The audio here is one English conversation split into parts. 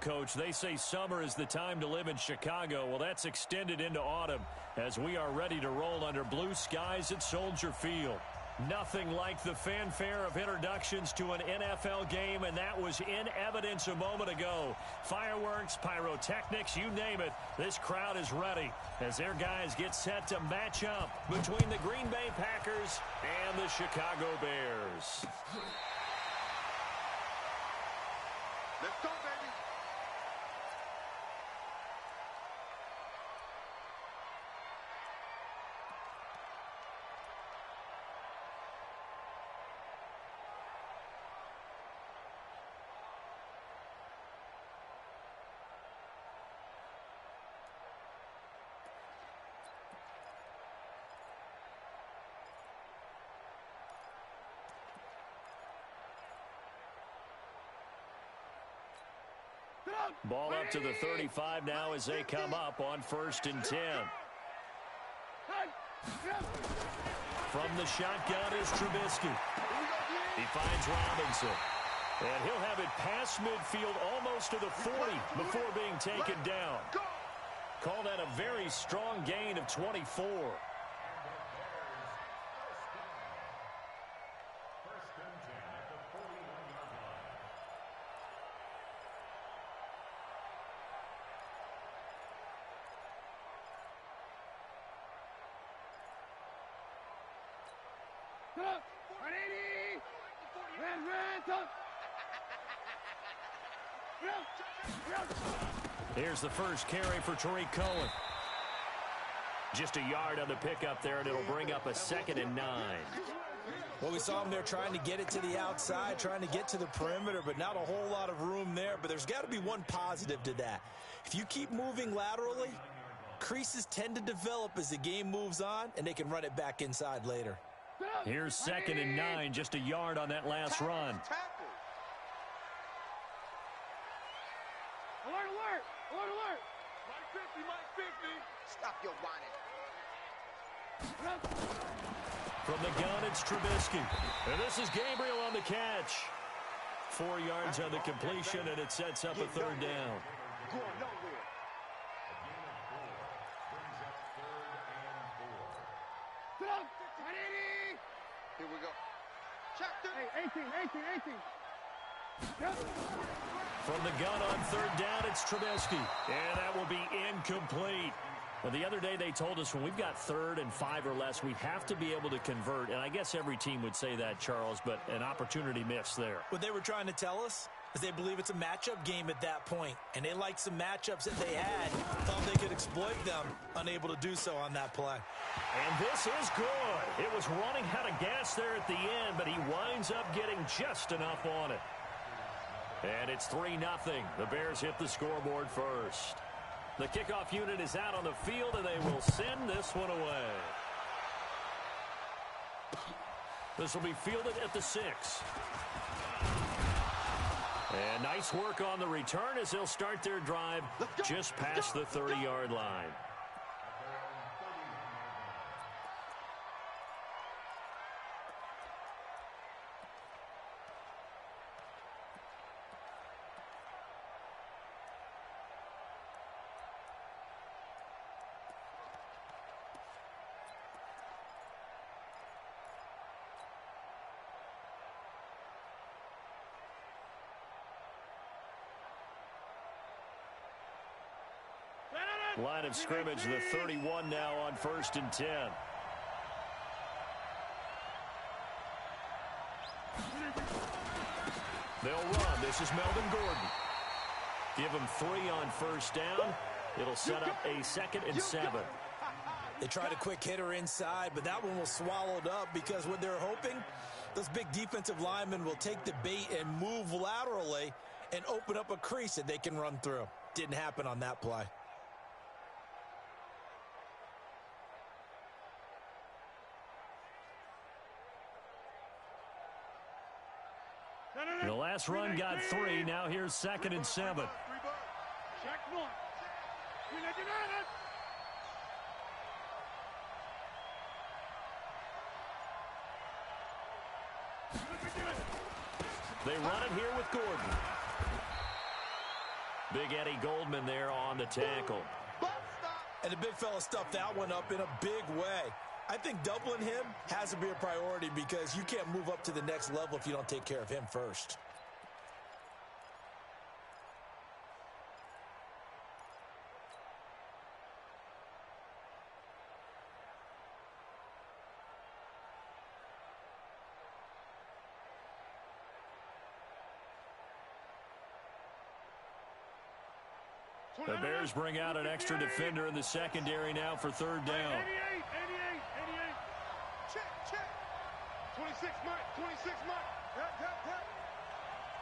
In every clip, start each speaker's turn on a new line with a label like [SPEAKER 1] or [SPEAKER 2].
[SPEAKER 1] Coach, they say summer is the time to live in Chicago. Well, that's extended into autumn as we are ready to roll under blue skies at Soldier Field. Nothing like the fanfare of introductions to an NFL game, and that was in evidence a moment ago. Fireworks, pyrotechnics, you name it. This crowd is ready as their guys get set to match up between the Green Bay Packers and the Chicago Bears.
[SPEAKER 2] Let's go, baby.
[SPEAKER 1] Ball up to the 35 now as they come up on 1st and 10. From the shotgun is Trubisky. He finds Robinson. And he'll have it past midfield almost to the 40 before being taken down. Call that a very strong gain of 24. Here's the first carry for Tariq Cohen. Just a yard on the pickup there, and it'll bring up a 2nd and 9.
[SPEAKER 3] Well, we saw him there trying to get it to the outside, trying to get to the perimeter, but not a whole lot of room there. But there's got to be one positive to that. If you keep moving laterally, creases tend to develop as the game moves on, and they can run it back inside later.
[SPEAKER 1] Here's 2nd and 9, just a yard on that last run.
[SPEAKER 2] Alert, alert! Alert, alert! Mike 50. Stop your whining.
[SPEAKER 1] From the gun, it's Trubisky. And this is Gabriel on the catch. 4 yards on the completion, and it sets up a 3rd down.
[SPEAKER 2] Going nowhere. Here we go. Check 18.
[SPEAKER 1] From the gun on 3rd down, it's Trubisky. And that will be incomplete. Well, the other day they told us when we've got 3rd and 5 or less, we have to be able to convert. And I guess every team would say that, Charles, but an opportunity missed there.
[SPEAKER 3] What they were trying to tell us is they believe it's a matchup game at that point. And they liked some matchups that they had, thought they could exploit them, unable to do so on that play.
[SPEAKER 1] And this is good. It was running out of gas there at the end, but he winds up getting just enough on it. And it's 3-0. The Bears hit the scoreboard first. The kickoff unit is out on the field, and they will send this one away. This will be fielded at the 6. And nice work on the return as they'll start their drive just past the 30-yard line. Line of scrimmage, the 31 now on 1st and 10. They'll run. This is Melvin Gordon. Give him 3 on 1st down. It'll set up a 2nd and 7.
[SPEAKER 3] They tried a quick hitter inside, but that one was swallowed up because what they're hoping, those big defensive linemen will take the bait and move laterally and open up a crease that they can run through. Didn't happen on that play.
[SPEAKER 1] The last run got 3. Now here's 2nd and 7. They run it here with Gordon. Big Eddie Goldman there on the tackle.
[SPEAKER 3] And the big fella stuffed that one up in a big way. I think doubling him has to be a priority because you can't move up to the next level if you don't take care of him first.
[SPEAKER 1] The Bears bring out an extra defender in the secondary now for third down.
[SPEAKER 2] 88. Check. 26, Mike. 26, Mike. Tap.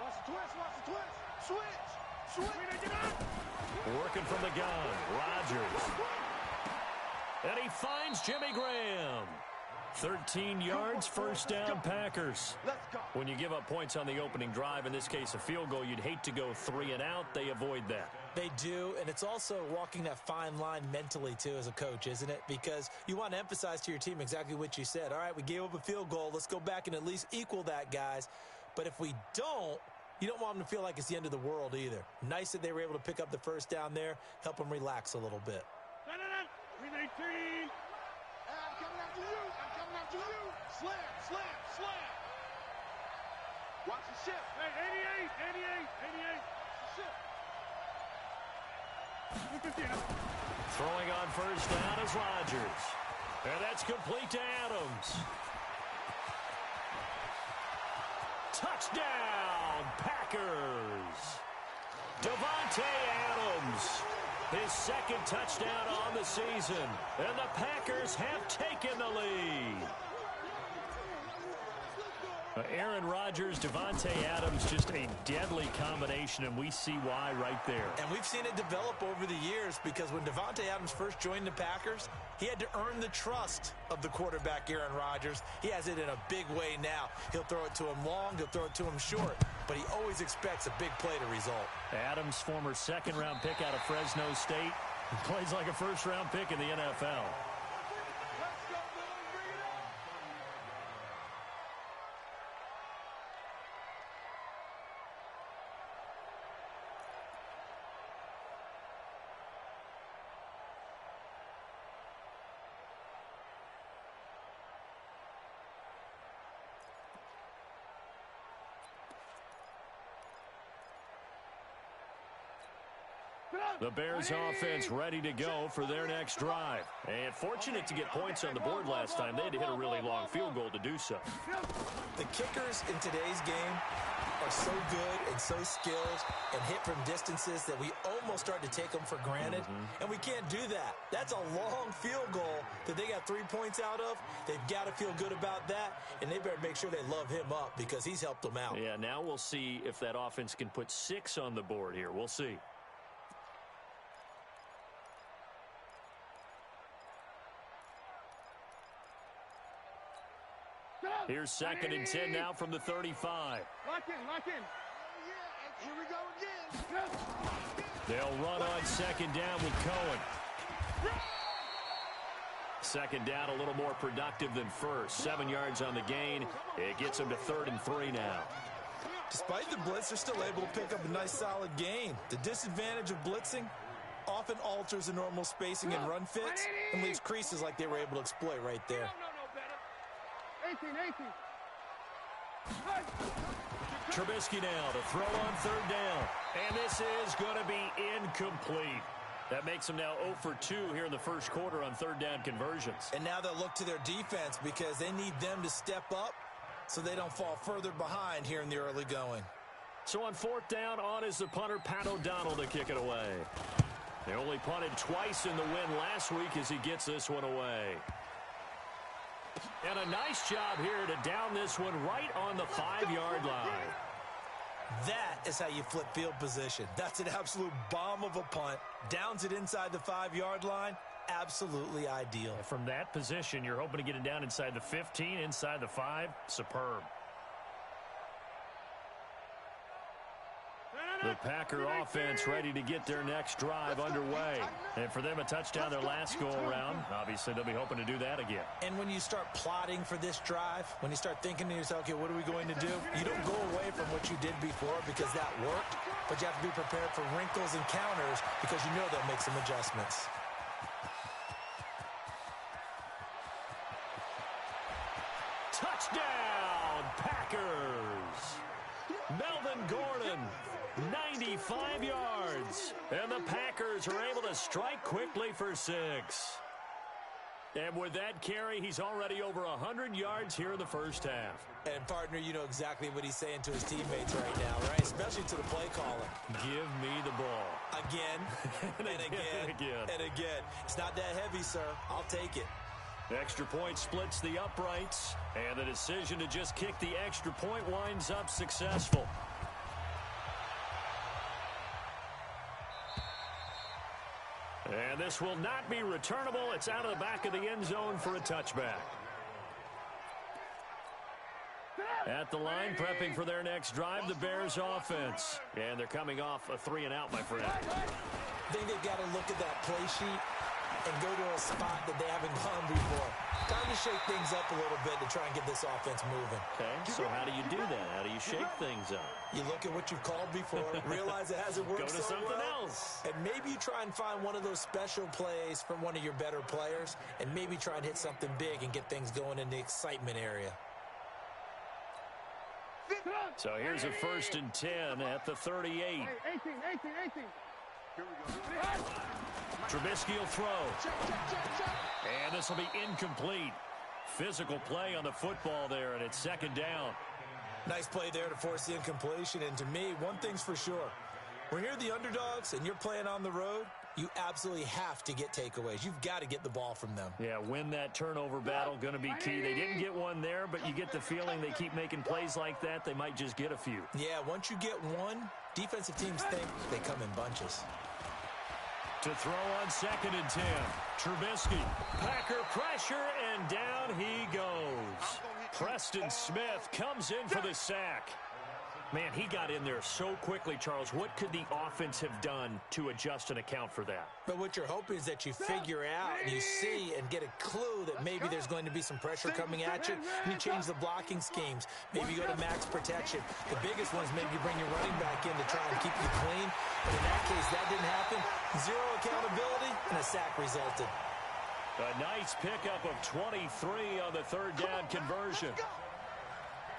[SPEAKER 2] Watch the twist. Switch.
[SPEAKER 1] Working from the gun, Rodgers. And he finds Jimmy Graham. 13 yards, first down, Packers.
[SPEAKER 2] Let's go.
[SPEAKER 1] When you give up points on the opening drive, in this case a field goal, you'd hate to go 3 and out. They avoid that.
[SPEAKER 3] They do, and it's also walking that fine line mentally, too, as a coach, isn't it? Because you want to emphasize to your team exactly what you said. All right, we gave up a field goal. Let's go back and at least equal that, guys. But if we don't, you don't want them to feel like it's the end of the world either. Nice that they were able to pick up the first down there, help them relax a little bit.
[SPEAKER 2] No. 18. I'm coming after you. Slam. Watch the shift. Hey, 88. Shift.
[SPEAKER 1] Throwing on first down is Rodgers. And that's complete to Adams. Touchdown, Packers. Davante Adams. His second touchdown on the season. And the Packers have taken the lead. Aaron Rodgers, Davante Adams, just a deadly combination, and we see why right there.
[SPEAKER 3] And we've seen it develop over the years because when Davante Adams first joined the Packers, he had to earn the trust of the quarterback, Aaron Rodgers. He has it in a big way now. He'll throw it to him long, he'll throw it to him short, but he always expects a big play to result.
[SPEAKER 1] Adams, former second-round pick out of Fresno State, plays like a first-round pick in the NFL. The Bears offense ready to go for their next drive. And fortunate to get points on the board last time. They had to hit a really long field goal to do so.
[SPEAKER 3] The kickers in today's game are so good and so skilled and hit from distances that we almost start to take them for granted. And we can't do that. That's a long field goal that they got 3 points out of. They've got to feel good about that, and they better make sure they love him up because he's helped them out.
[SPEAKER 1] Yeah, now we'll see if that offense can put 6 on the board here. We'll see. Here's 2nd and 10 now from the 35.
[SPEAKER 2] Lock in. Here we go again.
[SPEAKER 1] They'll run on 2nd down with Cohen. 2nd down a little more productive than first. 7 yards on the gain. It gets them to 3rd and 3 now.
[SPEAKER 3] Despite the blitz, they're still able to pick up a nice solid gain. The disadvantage of blitzing often alters the normal spacing and run fits and leaves creases like they were able to exploit right there.
[SPEAKER 2] 18.
[SPEAKER 1] Trubisky now to throw on 3rd down. And this is going to be incomplete. That makes them now 0 for 2 here in the first quarter on 3rd down conversions.
[SPEAKER 3] And now they'll look to their defense because they need them to step up so they don't fall further behind here in the early going.
[SPEAKER 1] So on 4th down, on is the punter, Pat O'Donnell, to kick it away. They only punted twice in the win last week as he gets this one away. And a nice job here to down this one right on the 5-yard line.
[SPEAKER 3] That is how you flip field position. That's an absolute bomb of a punt. Downs it inside the 5-yard line. Absolutely ideal.
[SPEAKER 1] From that position, you're hoping to get it down inside the 15, inside the 5. Superb. The Packer offense ready to get their next drive underway. And for them, a touchdown their last go-around. Obviously, they'll be hoping to do that again.
[SPEAKER 3] And when you start plotting for this drive, when you start thinking to yourself, okay, what are we going to do? You don't go away from what you did before because that worked. but you have to be prepared for wrinkles and counters because you know they'll make some adjustments.
[SPEAKER 1] Touchdown, Packers! Melvin Gordon, 95 yards. And the Packers are able to strike quickly for 6. And with that carry, he's already over 100 yards here in the first half.
[SPEAKER 3] And, partner, you know exactly what he's saying to his teammates right now, right? Especially to the play caller.
[SPEAKER 1] Give me the ball.
[SPEAKER 3] Again, and again, and again. It's not that heavy, sir. I'll take it.
[SPEAKER 1] Extra point splits the uprights, and the decision to just kick the extra point winds up successful. And this will not be returnable. It's out of the back of the end zone for a touchback. At the line, prepping for their next drive, the Bears offense. And they're coming off a 3-and-out, my friend.
[SPEAKER 3] I think they've got to look at that play sheet and go to a spot that they haven't gone before. Time to shake things up a little bit to try and get this offense moving.
[SPEAKER 1] Okay, so how do you do that? How do you shake things up?
[SPEAKER 3] You look at what you've called before, realize it hasn't worked
[SPEAKER 1] so well. Go to something else.
[SPEAKER 3] And maybe you try and find one of those special plays from one of your better players, and maybe try and hit something big and get things going in the excitement area.
[SPEAKER 1] So here's a 1st and 10 at the 38.
[SPEAKER 2] 18. Here we go.
[SPEAKER 1] Trubisky will throw. And this will be incomplete. Physical play on the football there, and it's 2nd down.
[SPEAKER 3] Nice play there to force the incompletion. And to me, one thing's for sure. When you're the underdogs and you're playing on the road, you absolutely have to get takeaways. You've got to get the ball from them.
[SPEAKER 1] Yeah, win that turnover battle, going to be key. They didn't get one there, but you get the feeling they keep making plays like that, they might just get a few.
[SPEAKER 3] Yeah, once you get one, defensive teams think they come in bunches.
[SPEAKER 1] To throw on 2nd and 10. Trubisky, Packer pressure, and down he goes. Preston Smith comes in for the sack. Man, he got in there so quickly, Charles. What could the offense have done to adjust and account for that?
[SPEAKER 3] But what you're hoping is that you figure out and you see and get a clue that maybe there's going to be some pressure coming at you, and you change the blocking schemes. Maybe you go to max protection. The biggest one is maybe you bring your running back in to try and keep you clean. But in that case, that didn't happen. 0 accountability, and a sack resulted.
[SPEAKER 1] A nice pickup of 23 on the 3rd down conversion.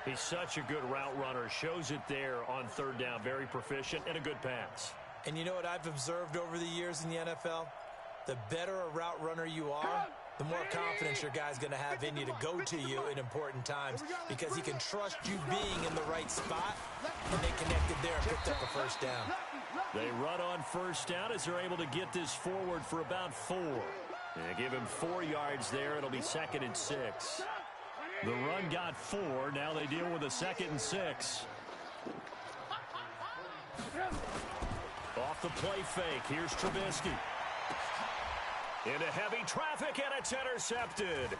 [SPEAKER 1] He's such a good route runner. Shows it there on 3rd down. Very proficient and a good pass.
[SPEAKER 3] And you know what I've observed over the years in the NFL? The better a route runner you are, the more confidence your guy's going to have in you to go to you in important times because he can trust you being in the right spot, and they connected there and picked up a 1st down.
[SPEAKER 1] They run on 1st down as they're able to get this forward for about 4. They give him 4 yards there. It'll be 2nd and 6. The run got 4. Now they deal with a 2nd and 6. Off the play fake. Here's Trubisky. Into heavy traffic, and it's intercepted.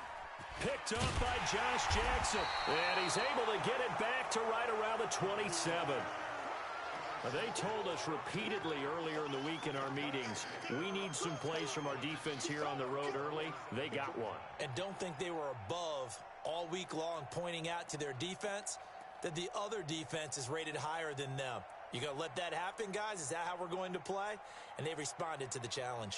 [SPEAKER 1] Picked up by Josh Jackson. And he's able to get it back to right around the 27. They told us repeatedly earlier in the week in our meetings, we need some plays from our defense here on the road early. They got one.
[SPEAKER 3] And don't think they were above all week long pointing out to their defense that the other defense is rated higher than them. You going to let that happen, guys? Is that how we're going to play? And they responded to the challenge.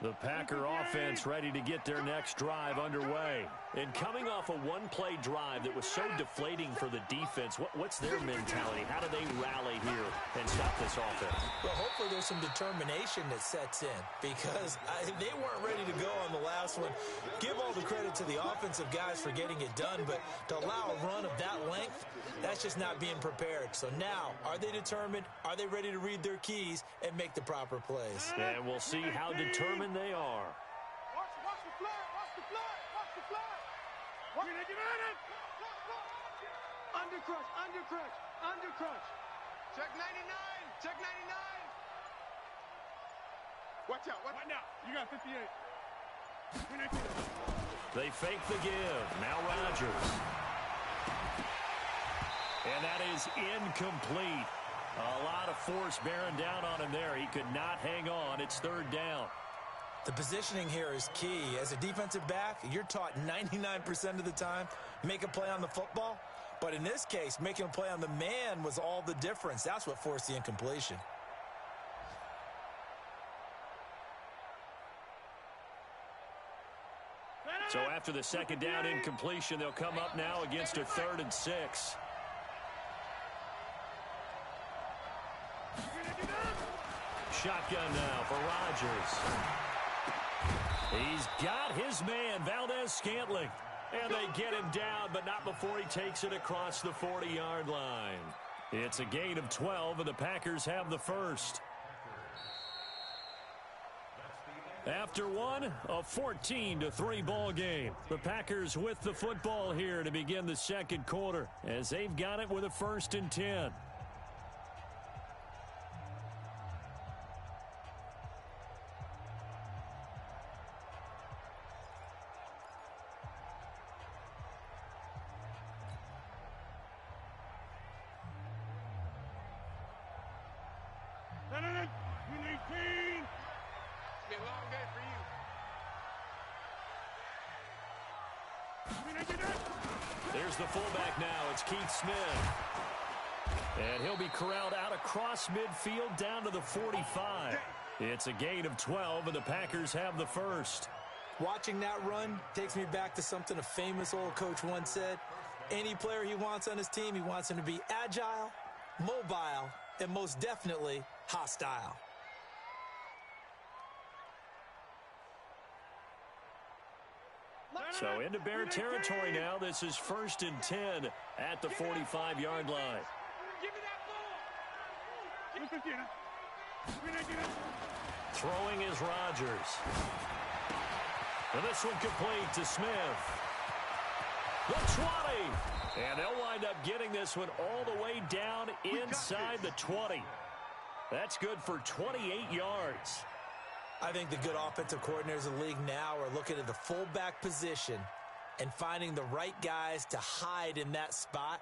[SPEAKER 1] The Packer offense ready to get their next drive underway. And coming off a one-play drive that was so deflating for the defense, what's their mentality? How do they rally here and stop this offense?
[SPEAKER 3] Well, hopefully there's some determination that sets in because they weren't ready to go on the last one. Give all the credit to the offensive guys for getting it done, but to allow a run of that length, that's just not being prepared. So now, are they determined? Are they ready to read their keys and make the proper plays?
[SPEAKER 1] And we'll see how determined they are.
[SPEAKER 2] Watch the flag, watch the flag, watch the flag. Undercrush, undercrush, undercrush. Check 99, check 99. Watch out, watch out. You got 58.
[SPEAKER 1] They fake the give. Now Rodgers. And that is incomplete. A lot of force bearing down on him there. He could not hang on. It's third down.
[SPEAKER 3] The positioning here is key. As a defensive back, you're taught 99% of the time, make a play on the football. But in this case, making a play on the man was all the difference. That's what forced the incompletion.
[SPEAKER 1] So after the second down incompletion, they'll come up now against a 3rd and 6. Shotgun now for Rodgers. He's got his man, Valdez-Scantling. And they get him down, but not before he takes it across the 40-yard line. It's a gain of 12, and the Packers have the first. After one, a 14-3 ball game. The Packers with the football here to begin the second quarter, as they've got it with a 1st and 10. There's the fullback now. It's Keith Smith. And he'll be corralled out across midfield down to the 45. It's a gain of 12, and the Packers have the first.
[SPEAKER 3] Watching that run takes me back to something a famous old coach once said. Any player he wants on his team, he wants him to be agile, mobile, and most definitely hostile.
[SPEAKER 1] So into Bear territory now. This is 1st and 10 at the 45-yard line. Throwing is Rodgers. And this one complete to Smith. The 20. And they'll wind up getting this one all the way down inside the 20. That's good for 28 yards.
[SPEAKER 3] I think the good offensive coordinators in the league now are looking at the fullback position and finding the right guys to hide in that spot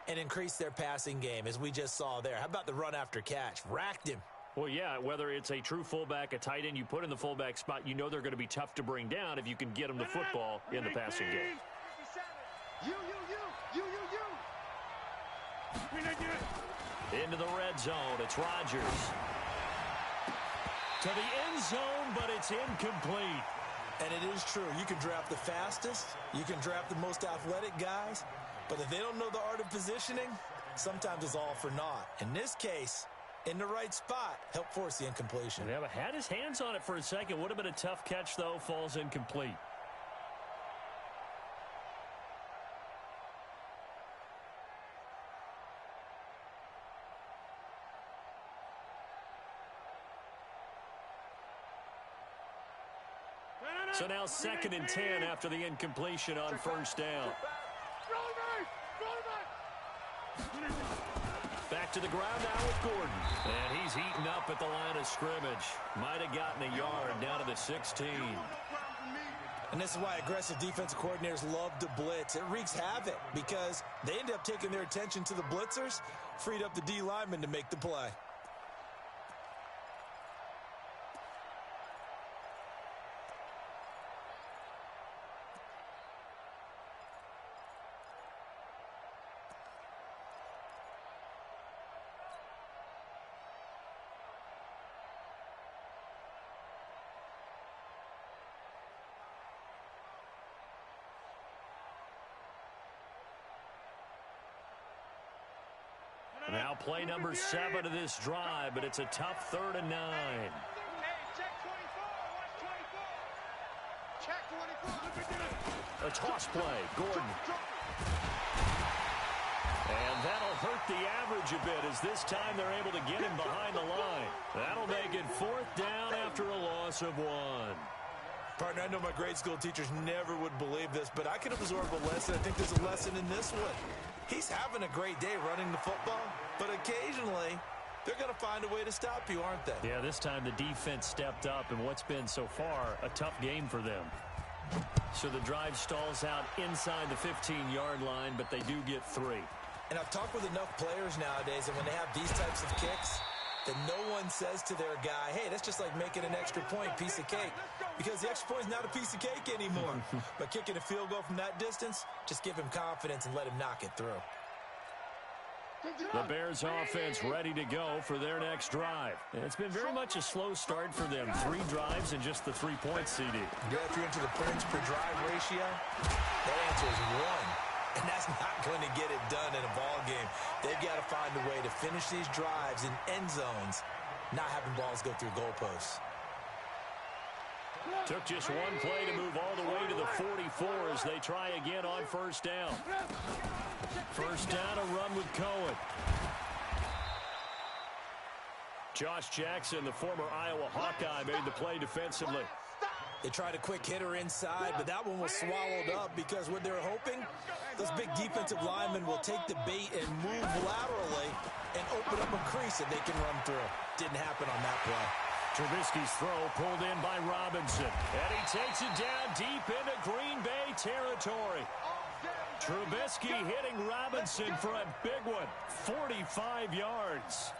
[SPEAKER 3] and increase their passing game, as we just saw there. How about the run after catch? Racked him.
[SPEAKER 1] Well, yeah, whether it's a true fullback, a tight end you put in the fullback spot, you know they're going to be tough to bring down if you can get them the football in the passing game. Into the red zone. It's Rodgers. To the end zone, but it's incomplete.
[SPEAKER 3] And it is true. You can draft the fastest. You can draft the most athletic guys. But if they don't know the art of positioning, sometimes it's all for naught. In this case, in the right spot, help force the incompletion.
[SPEAKER 1] Yeah, but had his hands on it for a second. Would have been a tough catch, though. Falls incomplete. So now 2nd and 10 after the incompletion on 1st down. Back to the ground now with Gordon. And he's eaten up at the line of scrimmage. Might have gotten a yard down to the 16.
[SPEAKER 3] And this is why aggressive defensive coordinators love to blitz. It wreaks havoc because they end up taking their attention to the blitzers, freed up the D lineman to make the play.
[SPEAKER 1] Now play number 7 of this drive, but it's a tough 3rd and 9. A toss play, Gordon. And that'll hurt the average a bit as this time they're able to get him behind the line. That'll make it 4th down after a loss of 1.
[SPEAKER 3] Partner, I know my grade school teachers never would believe this, but I can absorb a lesson. I think there's a lesson in this one. He's having a great day running the football, but occasionally they're going to find a way to stop you, aren't they?
[SPEAKER 1] Yeah, this time the defense stepped up in what's been so far a tough game for them. So the drive stalls out inside the 15-yard line, but they do get 3.
[SPEAKER 3] And I've talked with enough players nowadays, and when they have these types of kicks, that no one says to their guy, hey, that's just like making an extra point, piece of cake. Because the extra point is not a piece of cake anymore. But kicking a field goal from that distance, just give him confidence and let him knock it through.
[SPEAKER 1] The Bears offense ready to go for their next drive. And it's been very much a slow start for them. 3 drives and just the 3 points, CD.
[SPEAKER 3] Yeah, if you're into the points per drive ratio, that answer is 1. And that's not going to get it done in a ball game. They've got to find a way to finish these drives in end zones, not having balls go through goalposts.
[SPEAKER 1] Took just one play to move all the way to the 44 as they try again on first down. First down, a run with Cohen. Josh Jackson, the former Iowa Hawkeye, made the play defensively.
[SPEAKER 3] They tried a quick hitter inside, but that one was swallowed up because what they're hoping, those big defensive linemen will take the bait and move laterally and open up a crease that they can run through. Didn't happen on that play.
[SPEAKER 1] Trubisky's throw pulled in by Robinson. And he takes it down deep into Green Bay territory. Trubisky hitting Robinson for a big one. 45 yards.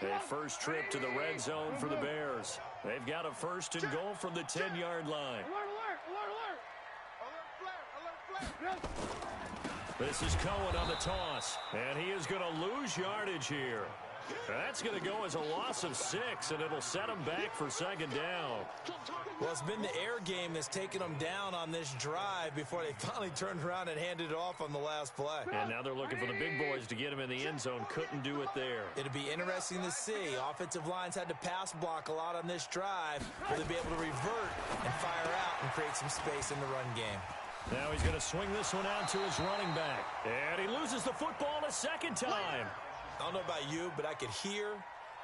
[SPEAKER 1] A first trip to the red zone for the Bears. They've got a first and goal from the 10-yard line. This is Cohen on the toss, and he is going to lose yardage here. That's going to go as a loss of 6, and it'll set him back for second down.
[SPEAKER 3] Well, it's been the air game that's taken them down on this drive before they finally turned around and handed it off on the last play.
[SPEAKER 1] And now they're looking for the big boys to get him in the end zone. Couldn't do it there.
[SPEAKER 3] It'll be interesting to see. Offensive lines had to pass block a lot on this drive. Will they be able to revert and fire out and create some space in the run game?
[SPEAKER 1] Now he's going to swing this one out to his running back. And he loses the football a second time.
[SPEAKER 3] I don't know about you, but I could hear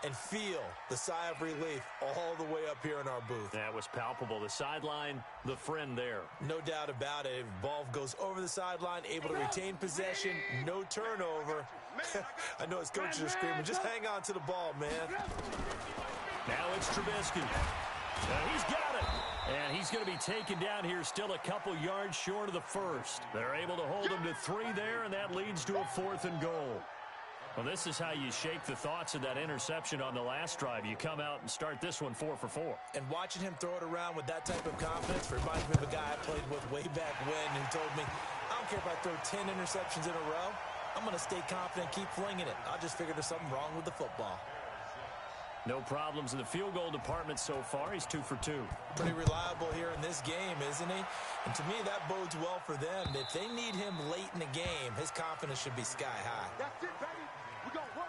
[SPEAKER 3] and feel the sigh of relief all the way up here in our booth.
[SPEAKER 1] That was palpable. The sideline, the friend there.
[SPEAKER 3] No doubt about it. Ball goes over the sideline, able to retain possession, no turnover. I know his coaches are screaming, just hang on to the ball, man.
[SPEAKER 1] Now it's Trubisky. He's got it. And he's going to be taken down here still a couple yards short of the first. They're able to hold him to 3 there, and that leads to a 4th and goal. Well, this is how you shake the thoughts of that interception on the last drive. You come out and start this one 4 for 4.
[SPEAKER 3] And watching him throw it around with that type of confidence reminds me of a guy I played with way back when who told me, I don't care if I throw 10 interceptions in a row. I'm going to stay confident, keep flinging it. I'll just figure there's something wrong with the football.
[SPEAKER 1] No problems in the field goal department so far. He's 2 for 2.
[SPEAKER 3] Pretty reliable here in this game, isn't he? And to me, that bodes well for them. If they need him late in the game, his confidence should be sky high.
[SPEAKER 2] That's it, baby. We're going to work.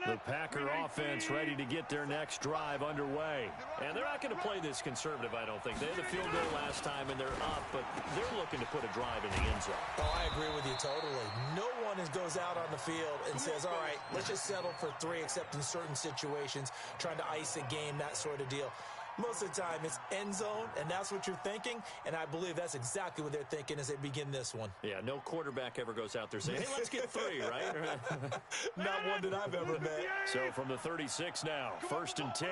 [SPEAKER 1] The Packer offense ready to get their next drive underway. And they're not going to play this conservative, I don't think. They had the field goal last time, and they're up, but they're looking to put a drive in the end zone.
[SPEAKER 3] Oh, I agree with you totally. No one goes out on the field and says, all right, let's just settle for 3, except in certain situations, trying to ice a game, that sort of deal. Most of the time, it's end zone, and that's what you're thinking, and I believe that's exactly what they're thinking as they begin this one.
[SPEAKER 1] Yeah, no quarterback ever goes out there saying, hey, let's get 3, right?
[SPEAKER 3] Not one that I've ever met.
[SPEAKER 1] So from the 36 now, 1st and 10.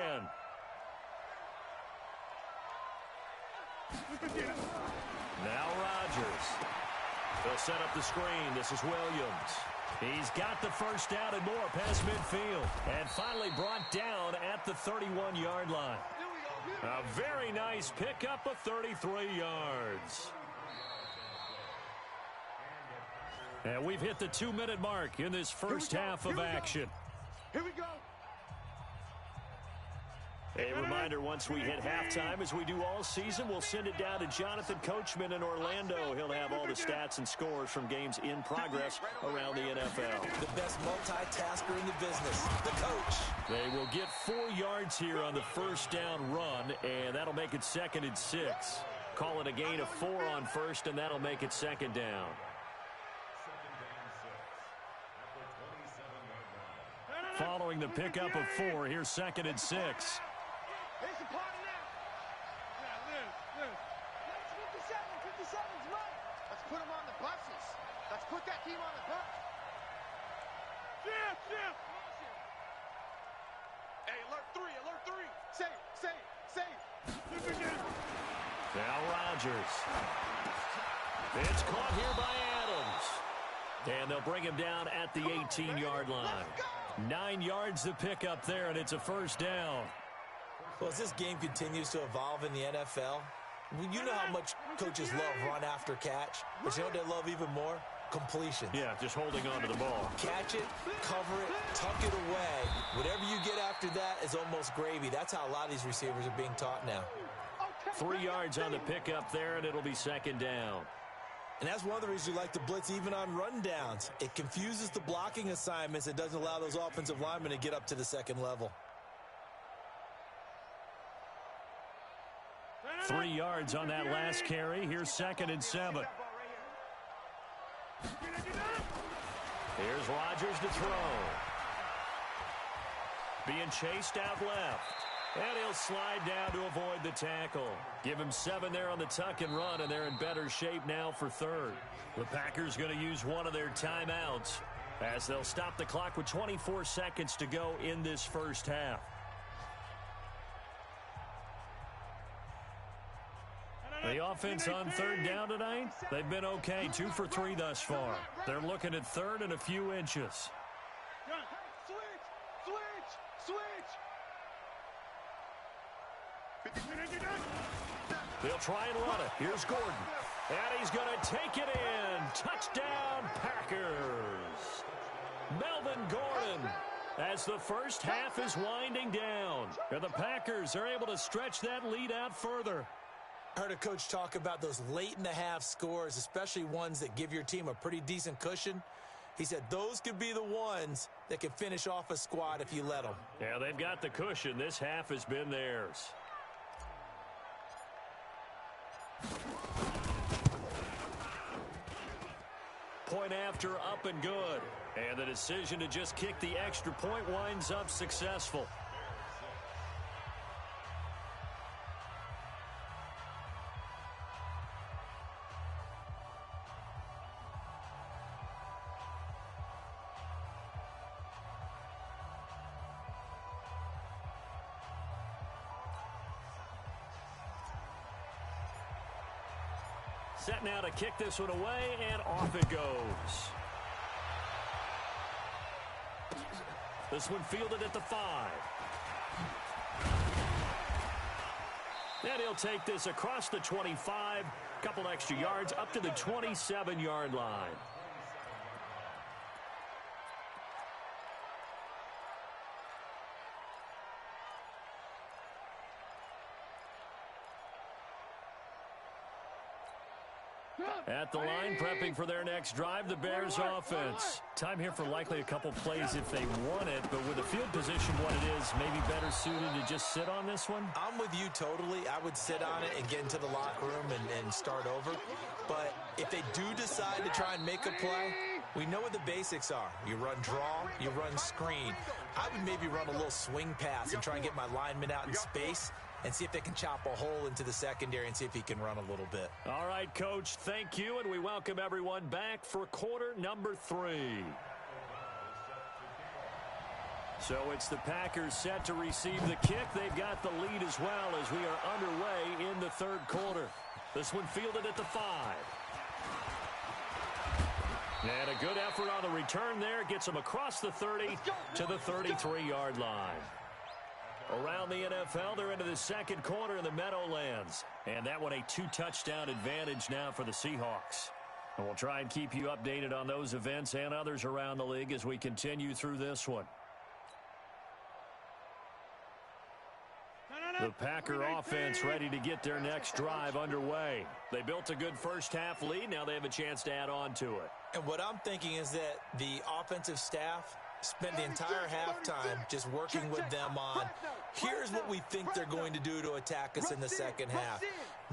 [SPEAKER 1] Now Rodgers. They'll set up the screen. This is Williams. He's got the first down and more past midfield. And finally brought down at the 31-yard line. A very nice pickup of 33 yards. And we've hit the 2-minute mark in this first half of action.
[SPEAKER 2] Here we go.
[SPEAKER 1] A reminder, once we hit halftime, as we do all season, we'll send it down to Jonathan Coachman in Orlando. He'll have all the stats and scores from games in progress around the NFL.
[SPEAKER 3] The best multitasker in the business, the coach.
[SPEAKER 1] They will get 4 yards here on the first down run, and that'll make it 2nd and 6. Call it a gain of 4 on first, and that'll make it 2nd down. Following the pickup of 4, here's 2nd and 6.
[SPEAKER 2] It's a party now. Yeah, Liz. 57's right. That's put them on the buses. Let's put that team on the bus. Shift. Hey, alert 3. Save.
[SPEAKER 1] Now Rodgers. It's caught here by Adams. And they'll bring him down at the 18-yard line. 9 yards to pick up there, and it's a first down.
[SPEAKER 3] Well, as this game continues to evolve in the NFL, you know how much coaches love run after catch, but you know what they love even more? Completions.
[SPEAKER 1] Yeah, just holding on to the ball.
[SPEAKER 3] Catch it, cover it, tuck it away. Whatever you get after that is almost gravy. That's how a lot of these receivers are being taught now.
[SPEAKER 1] 3 yards on the pickup there, and it'll be second down.
[SPEAKER 3] And that's one of the reasons you like to blitz even on rundowns. It confuses the blocking assignments. It doesn't allow those offensive linemen to get up to the second level.
[SPEAKER 1] 3 yards on that last carry. Here's 2nd and 7. Here's Rodgers to throw. Being chased out left. And he'll slide down to avoid the tackle. Give him 7 there on the tuck and run, and they're in better shape now for third. The Packers going to use one of their timeouts as they'll stop the clock with 24 seconds to go in this first half. The offense on third down tonight, they've been okay. 2 for 3 thus far. They're looking at third and a few inches. They'll try and run it. Here's Gordon. And he's going to take it in. Touchdown, Packers. Melvin Gordon, as the first half is winding down. And the Packers are able to stretch that lead out further.
[SPEAKER 3] I heard a coach talk about those late-in-the-half scores, especially ones that give your team a pretty decent cushion. He said those could be the ones that can finish off a squad if you let them.
[SPEAKER 1] Yeah, they've got the cushion. This half has been theirs. Point after, up and good. And the decision to just kick the extra point winds up successful. Set now to kick this one away, and off it goes. This one fielded at the 5. And he'll take this across the 25, couple extra yards up to the 27-yard line. At the line, prepping for their next drive, the Bears offense. Time here for likely a couple plays if they want it, but with the field position what it is, maybe better suited to just sit on this one?
[SPEAKER 3] I'm with you totally. I would sit on it and get into the locker room and start over. But if they do decide to try and make a play, we know what the basics are. You run draw, you run screen. I would maybe run a little swing pass and try and get my lineman out in space and see if they can chop a hole into the secondary and see if he can run a little bit.
[SPEAKER 1] All right, Coach, thank you, and we welcome everyone back for quarter number 3. So it's the Packers set to receive the kick. They've got the lead as well as we are underway in the third quarter. This one fielded at the 5. And a good effort on the return there. Gets them across the 30 to the 33-yard line. Around the NFL, they're into the second quarter in the Meadowlands. And that one a 2-touchdown advantage now for the Seahawks. And we'll try and keep you updated on those events and others around the league as we continue through this one. The Packer offense ready to get their next drive underway. They built a good first half lead. Now they have a chance to add on to it.
[SPEAKER 3] And what I'm thinking is that the offensive staff spent the entire halftime just working with them on, here's what we think they're going to do to attack us in the second half.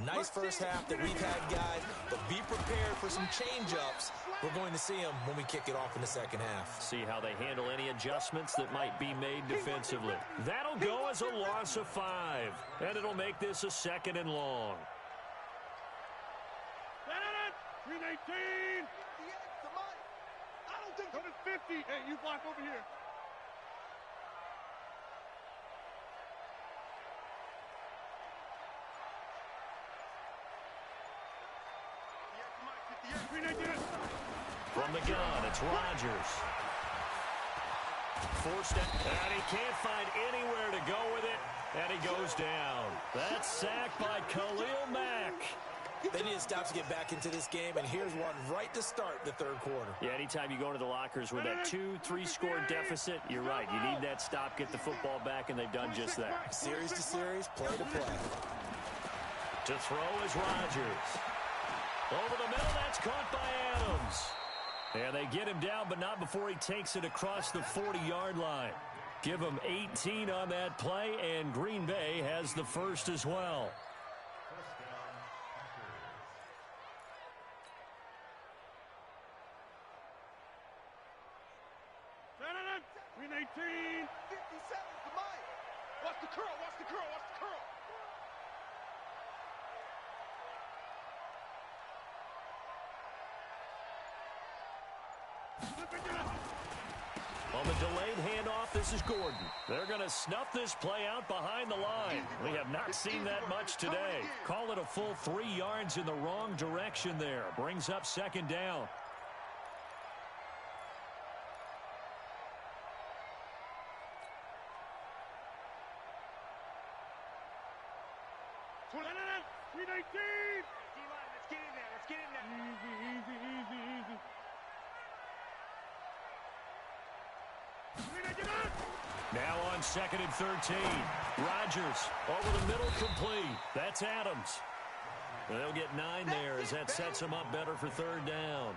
[SPEAKER 3] Nice first half that we've had, guys, but be prepared for some change-ups. We're going to see them when we kick it off in the second half.
[SPEAKER 1] See how they handle any adjustments that might be made defensively. That'll go as a loss of 5, and it'll make this a 2nd and long.
[SPEAKER 2] Green 18. 58 to Mike. I don't think so. It's 50. Hey, you block over here.
[SPEAKER 1] From the gun, it's Rodgers. Forced it, and he can't find anywhere to go with it, and he goes down. That's sacked by Khalil Mack.
[SPEAKER 3] They need to stop to get back into this game, and here's one right to start the third quarter.
[SPEAKER 1] Yeah, anytime you go into the lockers with that 2-3 score deficit, you're right. You need that stop, get the football back, and they've done just that.
[SPEAKER 3] Series to series, play to play.
[SPEAKER 1] To throw is Rodgers. Over the middle, that's caught by Adams. And they get him down, but not before he takes it across the 40-yard line. Give him 18 on that play, and Green Bay has the first as well.
[SPEAKER 2] Green 18. 57 to Mike. Watch the curl, watch the curl, watch the curl.
[SPEAKER 1] On the delayed handoff, this is Gordon. They're going to snuff this play out behind the line. We have not seen that much today. Call it a full 3 yards in the wrong direction there. Brings up second down.
[SPEAKER 2] Green 18. Let's get in there, let's get in there. Easy.
[SPEAKER 1] Now on 2nd and 13. Rodgers over the middle, complete. That's Adams. They'll get 9 there as that sets them up better for third down.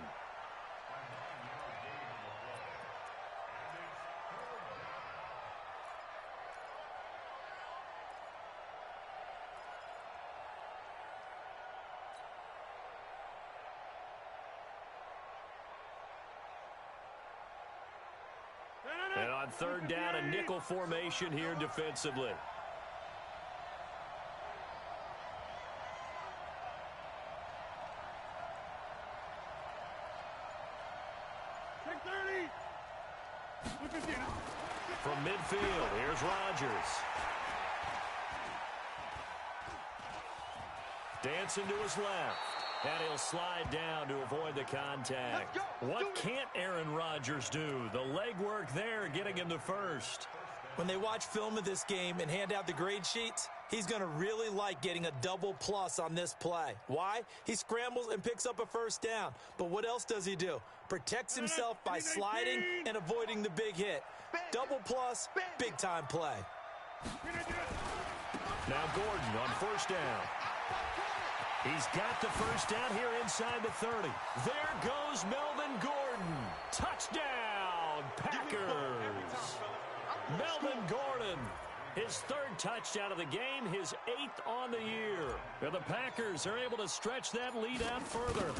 [SPEAKER 1] And on third down, a nickel formation here defensively. From midfield, here's Rodgers. Dancing to his left. And he'll slide down to avoid the contact. What can't Aaron Rodgers do? The legwork there getting him the first.
[SPEAKER 3] When they watch film of this game and hand out the grade sheets, he's going to really like getting a double plus on this play. Why? He scrambles and picks up a first down. But what else does he do? Protects himself by sliding and avoiding the big hit. Double plus, big-time play.
[SPEAKER 1] Now Gordon on first down. He's got the first down here inside the 30. There goes Melvin Gordon. Touchdown, Packers. Melvin Gordon, his 3rd touchdown of the game, his 8th on the year. And the Packers are able to stretch that lead out further.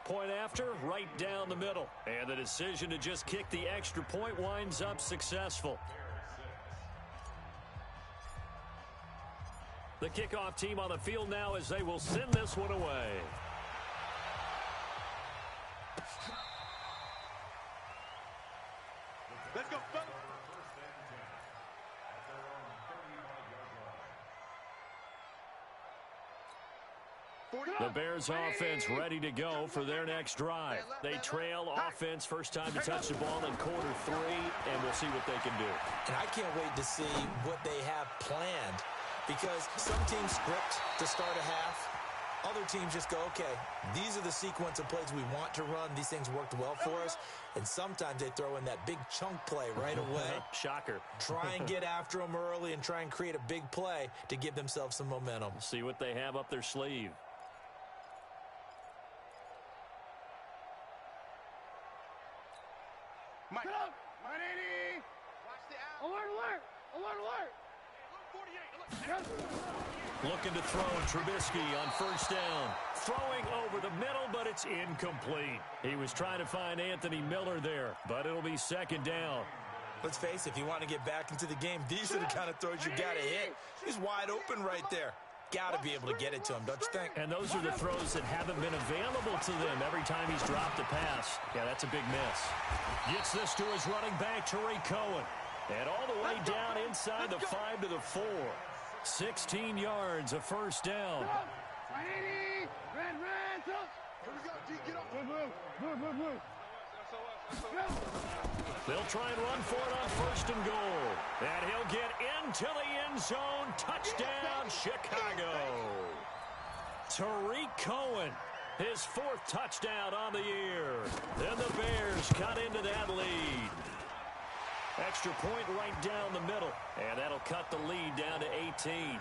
[SPEAKER 1] Point after, right down the middle. And the decision to just kick the extra point winds up successful. The kickoff team on the field now as they will send this one away.
[SPEAKER 2] Let's go.
[SPEAKER 1] The Bears offense ready to go for their next drive. They trail offense first time to touch the ball in quarter 3, and we'll see what they can do.
[SPEAKER 3] And I can't wait to see what they have planned. Because some teams script to start a half. Other teams just go, okay, these are the sequence of plays we want to run. These things worked well for us. And sometimes they throw in that big chunk play right away.
[SPEAKER 1] Shocker.
[SPEAKER 3] Try and get after them early and try and create a big play to give themselves some momentum.
[SPEAKER 1] See what they have up their sleeve.
[SPEAKER 2] Mike. 180. Watch the out. Alert.
[SPEAKER 1] Looking to throw Trubisky on first down. Throwing over the middle, but it's incomplete. He was trying to find Anthony Miller there, but it'll be second down.
[SPEAKER 3] Let's face it, if you want to get back into the game, these are the kind of throws you got to hit. He's wide open right there. got to be able to get it to him, don't you think?
[SPEAKER 1] And those are the throws that haven't been available to them every time he's dropped a pass. Yeah, that's a big miss. Gets this to his running back, Tariq Cohen. And all the way down inside the 5 to the 4. 16 yards, a first down. They'll try and run for it on first and goal. And he'll get into the end zone. Touchdown, Chicago. Tariq Cohen, his 4th touchdown on the year. Then the Bears cut into that lead. Extra point right down the middle. And that'll cut the lead down to 18.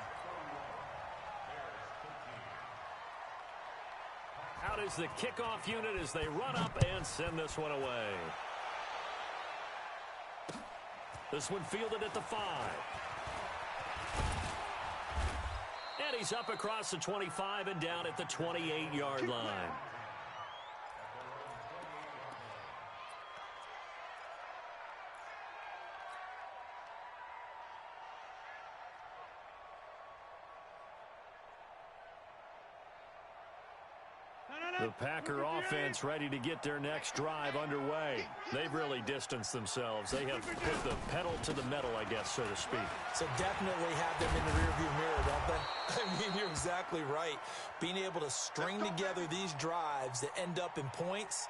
[SPEAKER 1] Out is the kickoff unit as they run up and send this one away. This one fielded at the 5. And he's up across the 25 and down at the 28-yard line. The Packer offense ready to get their next drive underway. They've really distanced themselves. They have put the pedal to the metal, I guess, so to speak.
[SPEAKER 3] So definitely have them in the rearview mirror, don't they? I mean, you're exactly right. Being able to string together these drives that end up in points,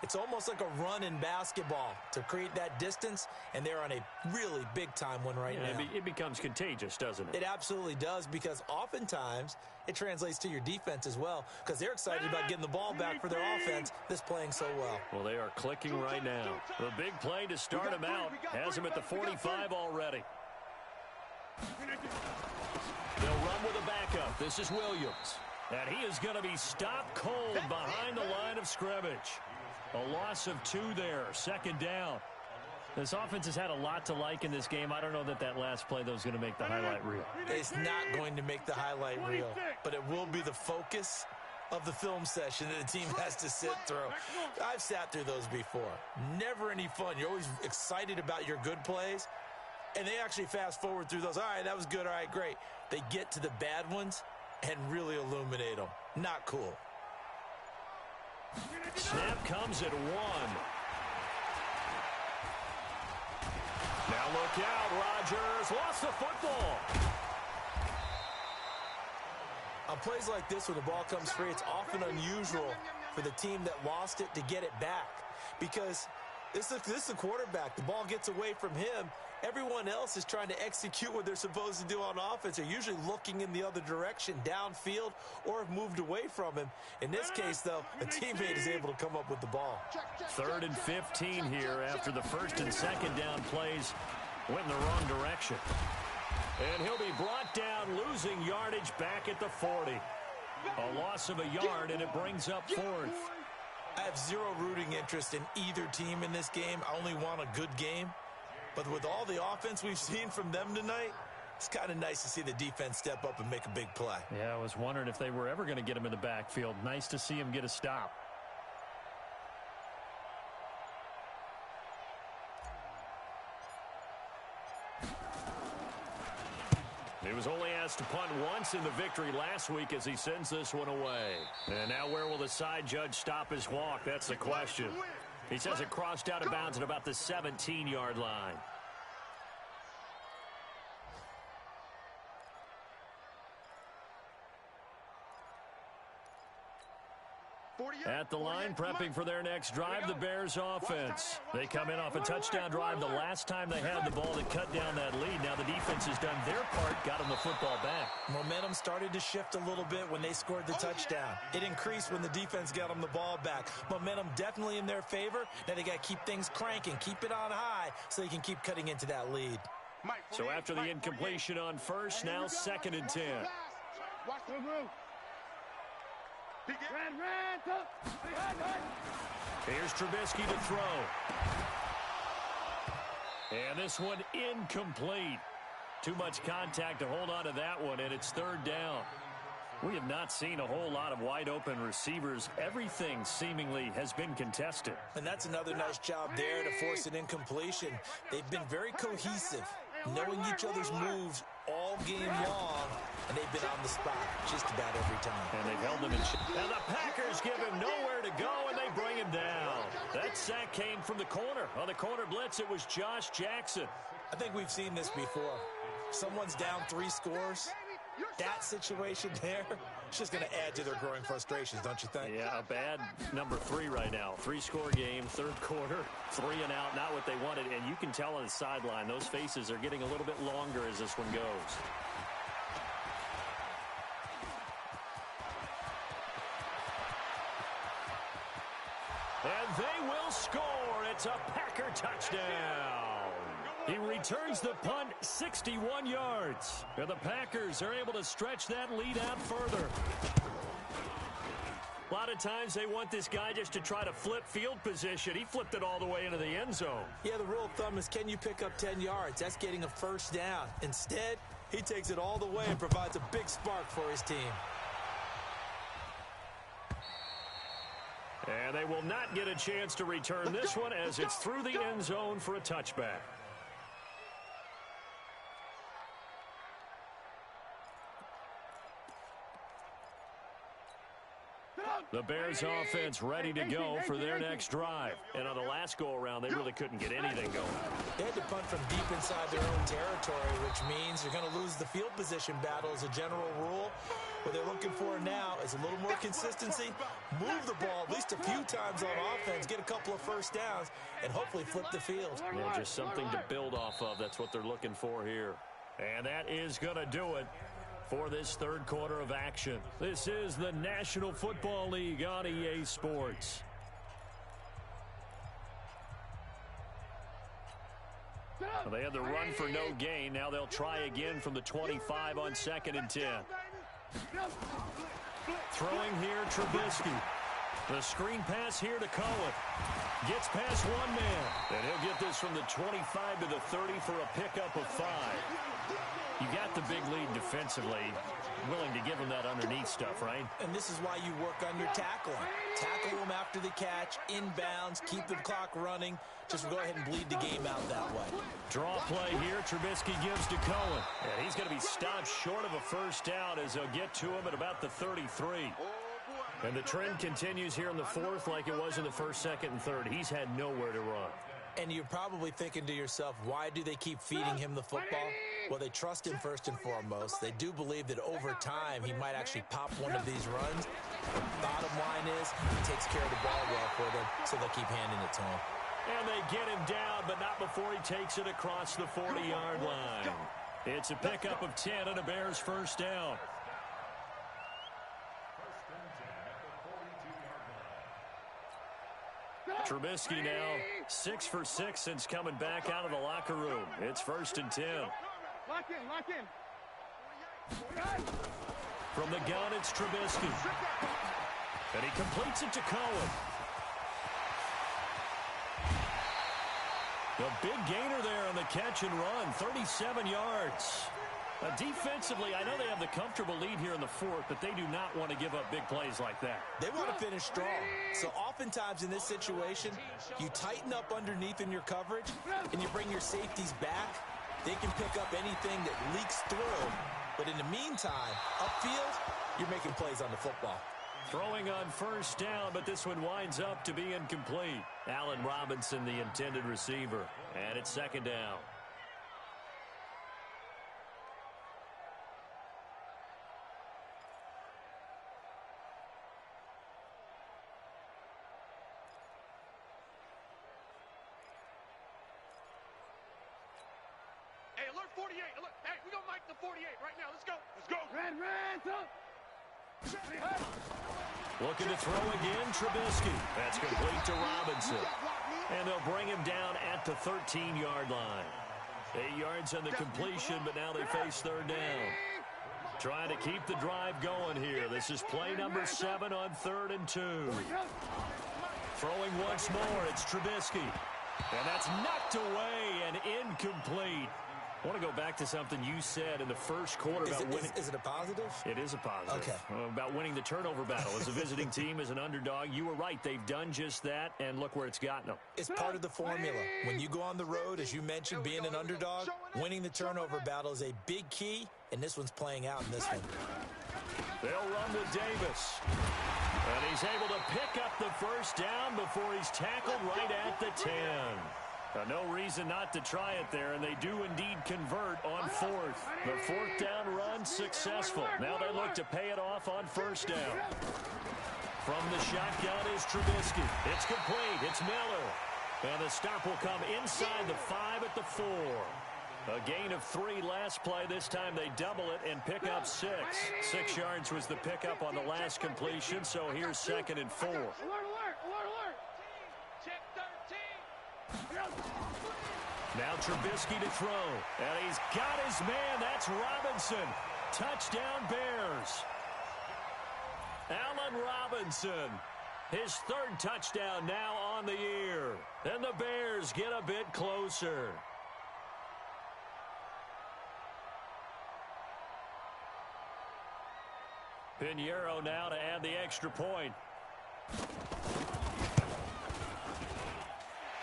[SPEAKER 3] it's almost like a run in basketball to create that distance, and they're on a really big-time one right now.
[SPEAKER 1] It becomes contagious, doesn't it?
[SPEAKER 3] It absolutely does, because oftentimes it translates to your defense as well, because they're excited about getting the ball back for their offense that's playing so well.
[SPEAKER 1] Well, they are clicking right now. The big play to start him out has him at the 45 already. They'll run with a backup. This is Williams. And he is going to be stopped cold behind the line of scrimmage. A loss of 2 there, second down. This offense has had a lot to like in this game. I don't know that last play, though, is going to make the highlight reel.
[SPEAKER 3] It's not going to make the highlight reel, but it will be the focus of the film session that the team has to sit through. I've sat through those before. Never any fun. You're always excited about your good plays, and they actually fast forward through those. All right, that was good. All right, great. They get to the bad ones and really illuminate them. Not cool.
[SPEAKER 1] Snap comes at 1. Now look out, Rodgers lost the football.
[SPEAKER 3] On plays like this, when the ball comes free, it's often unusual for the team that lost it to get it back, because this is the quarterback. The ball gets away from him. Everyone else is trying to execute what they're supposed to do on offense. They're usually looking in the other direction, downfield, or have moved away from him. In this case, though, a teammate is able to come up with the ball.
[SPEAKER 1] 3rd and 15 here after the 1st and 2nd down plays went in the wrong direction. And he'll be brought down, losing yardage back at the 40. A loss of a yard, and it brings up 4th.
[SPEAKER 3] I have zero rooting interest in either team in this game. I only want a good game. But with all the offense we've seen from them tonight, it's kind of nice to see the defense step up and make a big play.
[SPEAKER 1] Yeah, I was wondering if they were ever going to get him in the backfield. Nice to see him get a stop. He was only asked to punt once in the victory last week as he sends this one away. And now where will the side judge stop his walk? That's the question. He says it crossed out of bounds at about the 17-yard line. At the line, prepping for their next drive, the Bears offense. They come in off a touchdown drive the last time they had the ball that cut down that lead. Now the defense has done their part, got them the football back.
[SPEAKER 3] Momentum started to shift a little bit when they scored the touchdown. It increased when the defense got them the ball back. Momentum definitely in their favor. Now they got to keep things cranking, keep it on high so they can keep cutting into that lead.
[SPEAKER 1] So after the incompletion on first, now 2nd and 10. Here's Trubisky to throw. And this one incomplete. Too much contact to hold on to that one, and it's 3rd down. We have not seen a whole lot of wide-open receivers. Everything seemingly has been contested.
[SPEAKER 3] And that's another nice job there to force an incompletion. They've been very cohesive, knowing each other's moves all game long, and they've been on the spot just about every time.
[SPEAKER 1] And they've held them in check. And the Packers give him nowhere to go, and they bring him down. That sack came from the corner. On the corner blitz, it was Josh Jackson.
[SPEAKER 3] I think we've seen this before. Someone's down 3 scores. That situation there, it's just going to add to their growing frustrations, don't you think?
[SPEAKER 1] Yeah, a bad number 3 right now. 3-score game, third quarter, 3 and out, not what they wanted. And you can tell on the sideline, those faces are getting a little bit longer as this one goes. And they will score. It's a Packer touchdown. He returns the punt 61 yards. And the Packers are able to stretch that lead out further. A lot of times they want this guy just to try to flip field position. He flipped it all the way into the end zone.
[SPEAKER 3] Yeah, the rule of thumb is, can you pick up 10 yards? That's getting a first down. Instead, he takes it all the way and provides a big spark for his team.
[SPEAKER 1] And they will not get a chance to return this one as it's through the end zone for a touchback. The Bears offense ready to go for their next drive. And on the last go-around, they really couldn't get anything going.
[SPEAKER 3] They had to punt from deep inside their own territory, which means you're going to lose the field position battle as a general rule. What they're looking for now is a little more consistency, move the ball at least a few times on offense, get a couple of first downs, and hopefully flip the field.
[SPEAKER 1] Yeah, just something to build off of. That's what they're looking for here. And that is going to do it for this third quarter of action. This is the National Football League on EA Sports. Well, they had the run for no gain. Now they'll try again from the 25 on 2nd and 10. Throwing here, Trubisky. The screen pass here to Cohen. Gets past one man. And he'll get this from the 25 to the 30 for a pickup of 5. You got the big lead defensively. Willing to give him that underneath stuff, right?
[SPEAKER 3] And this is why you work on your tackling. Tackle him after the catch, inbounds, keep the clock running. Just go ahead and bleed the game out that way.
[SPEAKER 1] Draw play here. Trubisky gives to Cohen. And he's going to be stopped short of a first down as they'll get to him at about the 33. And the trend continues here in the fourth like it was in the first, second, and third. He's had nowhere to run.
[SPEAKER 3] And you're probably thinking to yourself, why do they keep feeding him the football? Well, they trust him first and foremost. They do believe that over time he might actually pop one of these runs. The bottom line is he takes care of the ball well for them, so they'll keep handing it to him.
[SPEAKER 1] And they get him down, but not before he takes it across the 40-yard line. It's a pickup of 10 and a Bears first down. Trubisky now 6 for 6 since coming back out of the locker room. It's 1st and 10.
[SPEAKER 2] Lock in.
[SPEAKER 1] From the gun, it's Trubisky. And he completes it to Cohen. The big gainer there on the catch and run, 37 yards. Defensively, I know they have the comfortable lead here in the fourth, but they do not want to give up big plays like that.
[SPEAKER 3] They want to finish strong. So oftentimes in this situation, you tighten up underneath in your coverage, and you bring your safeties back. They can pick up anything that leaks through. But in the meantime, upfield, you're making plays on the football.
[SPEAKER 1] Throwing on first down, but this one winds up to be incomplete. Allen Robinson, the intended receiver. And it's 2nd down.
[SPEAKER 2] Hey, alert 48. Alert. Hey, we're going to mic the 48 right now. Let's go. Red, up.
[SPEAKER 1] Looking to throw again, Trubisky. That's complete to Robinson. And they'll bring him down at the 13-yard line. 8 yards on the completion, but now they face 3rd down. Trying to keep the drive going here. This is play number 7 on 3rd and 2. Throwing once more, it's Trubisky. And that's knocked away and incomplete. I want to go back to something you said in the first quarter about winning.
[SPEAKER 3] Is it a positive?
[SPEAKER 1] It is a positive.
[SPEAKER 3] Okay.
[SPEAKER 1] About winning the turnover battle. As a visiting team, as an underdog, you were right. They've done just that, and look where it's gotten them.
[SPEAKER 3] It's part of the formula. When you go on the road, as you mentioned, being an underdog, winning the turnover battle is a big key, and this one's playing out in this one.
[SPEAKER 1] They'll run with Davis. And he's able to pick up the first down before he's tackled right at the 10. No reason not to try it there, and they do indeed convert on fourth. The fourth down run successful. Now they look to pay it off on first down. From the shotgun is Trubisky. It's complete. It's Miller. And the stop will come inside the 5 at the 4. A gain of 3 last play. This time they double it and pick up 6. 6 yards was the pickup on the last completion, so here's 2nd and 4.
[SPEAKER 2] Alert. Check 13.
[SPEAKER 1] Now Trubisky to throw. And he's got his man. That's Robinson. Touchdown Bears. Allen Robinson. His 3rd touchdown now on the year. And the Bears get a bit closer. Pinheiro now to add the extra point.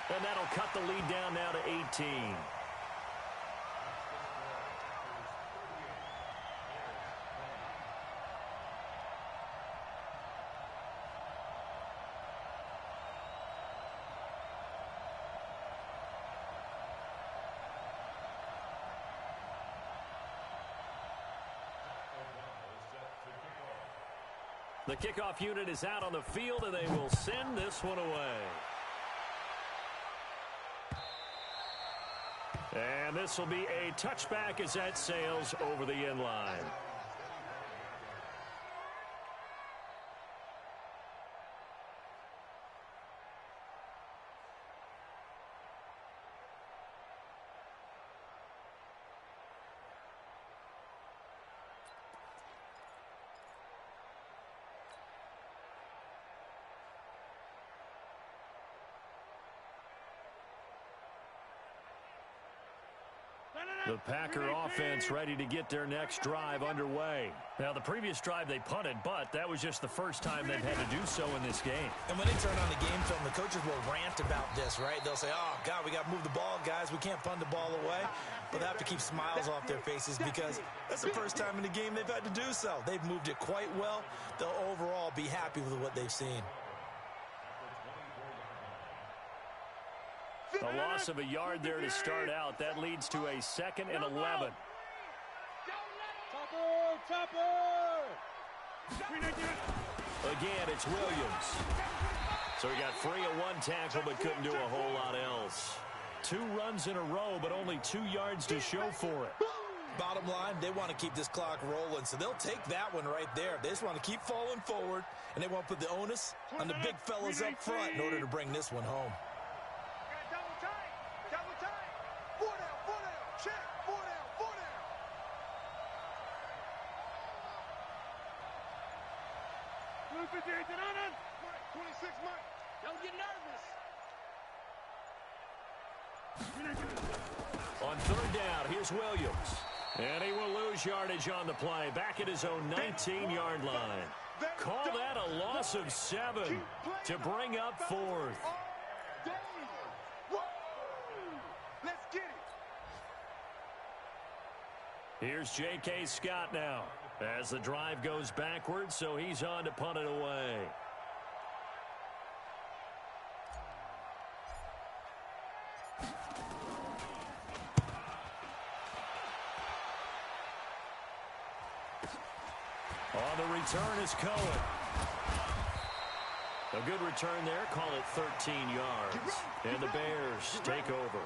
[SPEAKER 1] And that'll cut the lead down now to 18. The kickoff unit is out on the field, and they will send this one away. And this will be a touchback as that sails over the end line. The Packer offense ready to get their next drive underway. Now, the previous drive they punted, but that was just the first time they've had to do so in this game.
[SPEAKER 3] And when they turn on the game film, the coaches will rant about this, right? They'll say, oh, God, we got to move the ball, guys. We can't punt the ball away. But they have to keep smiles off their faces because that's the first time in the game they've had to do so. They've moved it quite well. They'll overall be happy with what they've seen.
[SPEAKER 1] A loss of a yard there to start out. That leads to a 2nd and 11. Again, it's Williams. So he got free of 1 tackle but couldn't do a whole lot else. 2 runs in a row, but only 2 yards to show for it.
[SPEAKER 3] Bottom line, they want to keep this clock rolling, so they'll take that one right there. They just want to keep falling forward, and they want to put the onus on the big fellas up front in order to bring this one home.
[SPEAKER 2] Don't get nervous.
[SPEAKER 1] On 3rd down, here's Williams. And he will lose yardage on the play. Back at his own 19-yard line. Call that a loss of 7 to bring up 4th.
[SPEAKER 2] Let's get it.
[SPEAKER 1] Here's J.K. Scott now as the drive goes backwards, so he's on to punt it away. On the return is Cohen. A good return there. Call it 13 yards. And the Bears take over.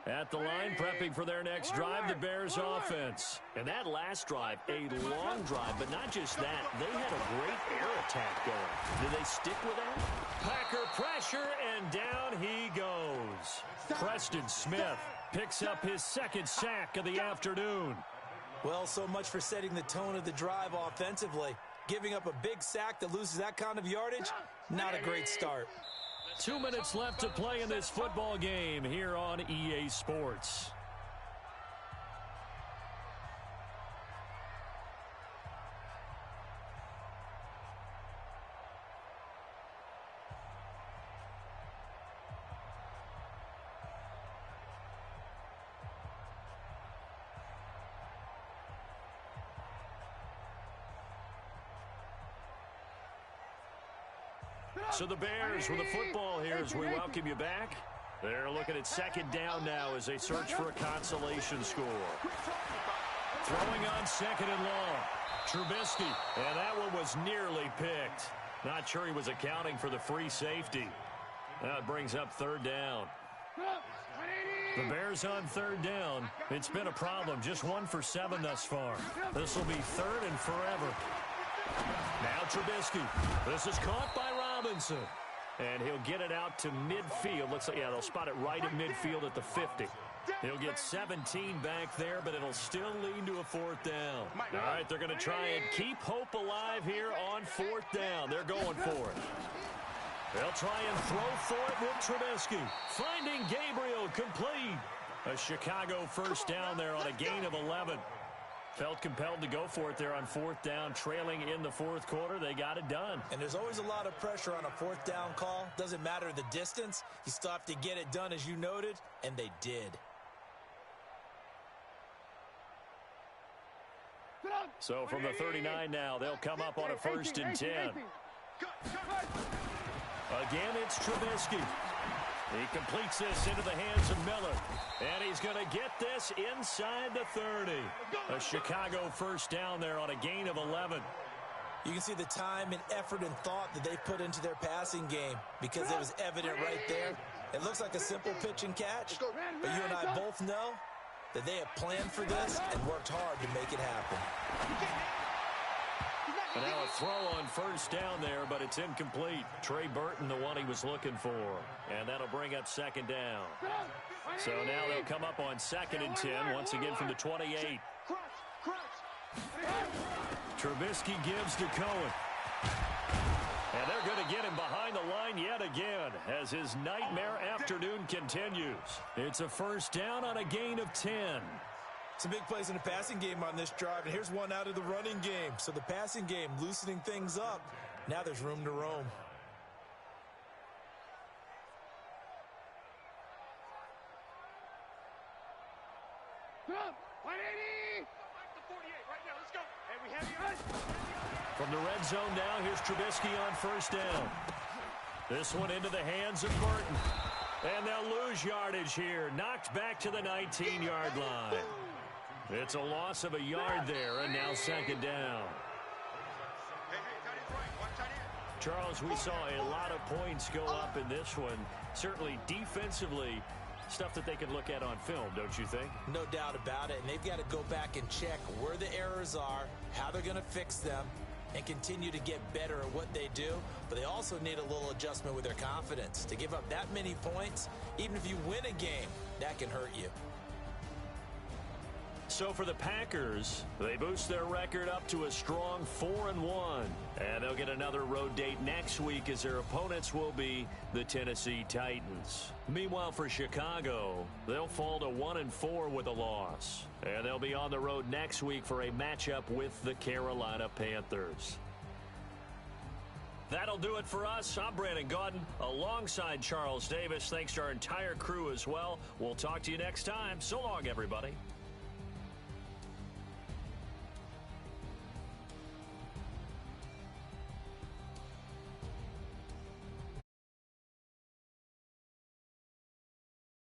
[SPEAKER 1] At the line, prepping for their next drive, the Bears offense.
[SPEAKER 4] And that last drive, a long drive, but not just that. They had a great air attack going. Did they stick with that?
[SPEAKER 1] Packer pressure, and down he goes. Preston Smith picks up his second sack of the afternoon.
[SPEAKER 3] Well, so much for setting the tone of the drive offensively. Giving up a big sack that loses that kind of yardage, not a great start.
[SPEAKER 1] 2 minutes left to play in this football game here on EA Sports. So the Bears with the football here as we welcome you back. They're looking at second down now as they search for a consolation score. Throwing on second and long. Trubisky, and that one was nearly picked. Not sure he was accounting for the free safety. That brings up third down. The Bears on third down. It's been a problem. Just 1 for 7 thus far. This will be third and forever. Now Trubisky. This is caught by Robinson. And he'll get it out to midfield. Looks like, yeah, they'll spot it right at midfield at the 50. He'll get 17 back there, but it'll still lead to a fourth down. All right, they're going to try and keep hope alive here on fourth down. They're going for it. They'll try and throw for it with Trubisky. Finding Gabriel complete. A Chicago first down there on a gain of 11. Felt compelled to go for it there on fourth down, trailing in the fourth quarter. They got it done.
[SPEAKER 3] And there's always a lot of pressure on a fourth down call. Doesn't matter the distance. You still have to get it done, as you noted, and they did.
[SPEAKER 1] So from the 39 now, they'll come up on a first and 10. Again, it's Trubisky. He completes this into the hands of Miller. And he's going to get this inside the 30. A Chicago first down there on a gain of 11.
[SPEAKER 3] You can see the time and effort and thought that they put into their passing game because it was evident right there. It looks like a simple pitch and catch, but you and I both know that they have planned for this and worked hard to make it happen.
[SPEAKER 1] And now a throw on first down there, but it's incomplete. Trey Burton, the one he was looking for. And that'll bring up second down. So now they'll come up on second and 10, once again from the 28. Trubisky gives to Cohen. And they're going to get him behind the line yet again as his nightmare afternoon continues. It's a first down on a gain of 10.
[SPEAKER 3] Some big plays in the passing game on this drive, and here's one out of the running game. So the passing game loosening things up. Now there's room to roam.
[SPEAKER 1] From the red zone now, here's Trubisky on first down. This one into the hands of Burton. And they'll lose yardage here. Knocked back to the 19-yard line. It's a loss of a yard there, and now second down. Charles, we saw a lot of points go up in this one. Certainly defensively, stuff that they can look at on film, don't you think?
[SPEAKER 3] No doubt about it, and they've got to go back and check where the errors are, how they're going to fix them, and continue to get better at what they do. But they also need a little adjustment with their confidence. To give up that many points, even if you win a game, that can hurt you.
[SPEAKER 1] So for the Packers, they boost their record up to a strong 4-1. And they'll get another road date next week as their opponents will be the Tennessee Titans. Meanwhile, for Chicago, they'll fall to 1-4 with a loss. And they'll be on the road next week for a matchup with the Carolina Panthers. That'll do it for us. I'm Brandon Gaudin alongside Charles Davis. Thanks to our entire crew as well. We'll talk to you next time. So long, everybody.